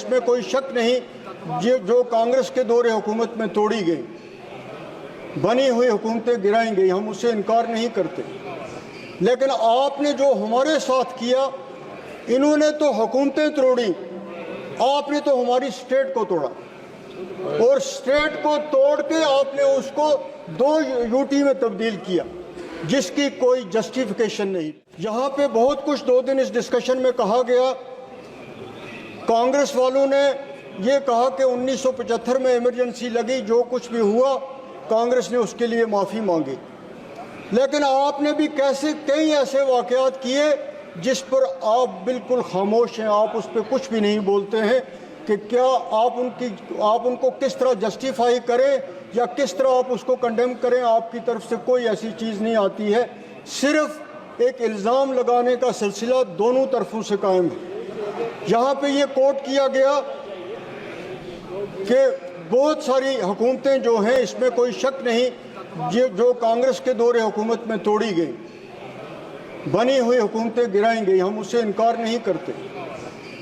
اس میں کوئی شک نہیں جو کانگریس کے دور حکومت میں توڑی گئی، بنی ہوئی حکومتیں گرائیں گئی، ہم اس سے انکار نہیں کرتے، لیکن آپ نے جو ہمارے ساتھ کیا، انہوں نے تو حکومتیں توڑی، آپ نے تو ہماری اسٹیٹ کو توڑا، اور اسٹیٹ کو توڑ کے آپ نے اس کو 2 یوٹی میں تبدیل کیا، جس کی کوئی جسٹیفیکیشن نہیں۔ یہاں پہ بہت کچھ 2 دن اس ڈسکشن میں کہا گیا۔ کانگریس والوں نے یہ کہا کہ 1975 میں ایمرجنسی لگی، جو کچھ بھی ہوا کانگریس نے اس کے لیے معافی مانگی، لیکن آپ نے بھی کئی ایسے واقعات کیے جس پر آپ بالکل خاموش ہیں، آپ اس پہ کچھ بھی نہیں بولتے ہیں کہ کیا آپ ان کو کس طرح جسٹیفائی کریں یا کس طرح آپ اس کو کنڈیم کریں۔ آپ کی طرف سے کوئی ایسی چیز نہیں آتی ہے، صرف ایک الزام لگانے کا سلسلہ دونوں طرفوں سے قائم ہے۔ یہاں پہ یہ کوٹ کیا گیا کہ بہت ساری حکومتیں جو ہیں، اس میں کوئی شک نہیں جو کانگریس کے دور حکومت میں توڑی گئی، بنی ہوئی حکومتیں گرائیں گئی، ہم اس سے انکار نہیں کرتے،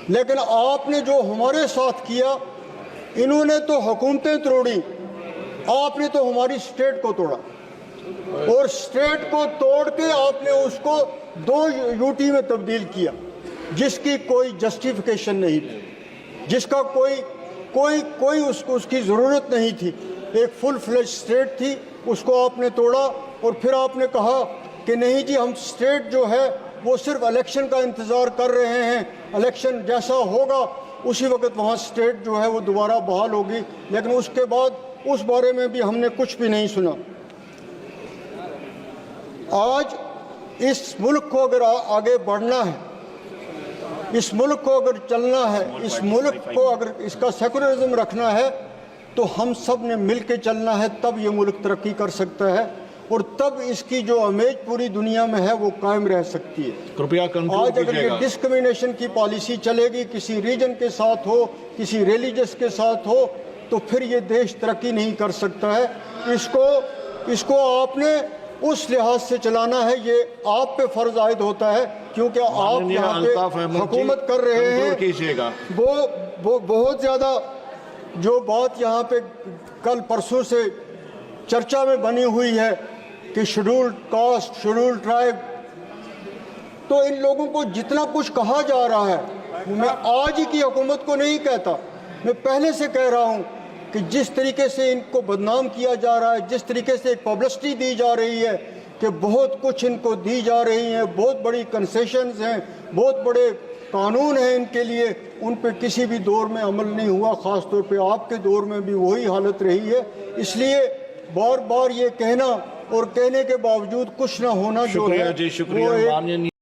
لیکن آپ نے جو ہمارے ساتھ کیا، انہوں نے تو حکومتیں توڑی، آپ نے تو ہماری اسٹیٹ کو توڑا، اور اسٹیٹ کو توڑ کے آپ نے اس کو 2 یوٹی میں تبدیل کیا، جس کی کوئی جسٹیفیکیشن نہیں تھی، جس کا کوئی اس کی ضرورت نہیں تھی۔ ایک فل فلیج اسٹیٹ تھی، اس کو آپ نے توڑا، اور پھر آپ نے کہا کہ نہیں جی ہم اسٹیٹ جو ہے وہ صرف الیکشن کا انتظار کر رہے ہیں، الیکشن جیسا ہوگا اسی وقت وہاں اسٹیٹ جو ہے وہ دوبارہ بحال ہوگی، لیکن اس کے بعد اس بارے میں بھی ہم نے کچھ بھی نہیں سنا۔ آج اس ملک کو اگر آگے بڑھنا ہے، اس ملک کو اگر چلنا ہے، اس ملک کو اگر اس کا سیکولرزم رکھنا ہے، تو ہم سب نے مل کے چلنا ہے، تب یہ ملک ترقی کر سکتا ہے، اور تب اس کی جو امیج پوری دنیا میں ہے وہ قائم رہ سکتی ہے۔ آج اگر یہ ڈسکریمنیشن کی پالیسی چلے گی، کسی ریجن کے ساتھ ہو، کسی ریلیجس کے ساتھ ہو، تو پھر یہ دیش ترقی نہیں کر سکتا ہے۔ اس کو آپ نے اس لحاظ سے چلانا ہے، یہ آپ پہ فرض عائد ہوتا ہے، کیونکہ آپ یہاں پہ حکومت کر رہے ہیں۔ وہ بہت زیادہ جو بات یہاں پہ کل پرسوں سے چرچا میں بنی ہوئی ہے کہ شیڈولڈ کاسٹ، شیڈولڈ ٹرائب، تو ان لوگوں کو جتنا کچھ کہا جا رہا ہے، میں آج ہی کی حکومت کو نہیں کہتا، میں پہلے سے کہہ رہا ہوں کہ جس طریقے سے ان کو بدنام کیا جا رہا ہے، جس طریقے سے ایک پبلسٹی دی جا رہی ہے کہ بہت کچھ ان کو دی جا رہی ہیں، بہت بڑی کنسیشنز ہیں، بہت بڑے قانون ہیں ان کے لیے، ان پہ کسی بھی دور میں عمل نہیں ہوا، خاص طور پہ آپ کے دور میں بھی وہی حالت رہی ہے۔ اس لیے بار بار یہ کہنا اور کہنے کے باوجود کچھ نہ ہونا جو ہے وہ ایک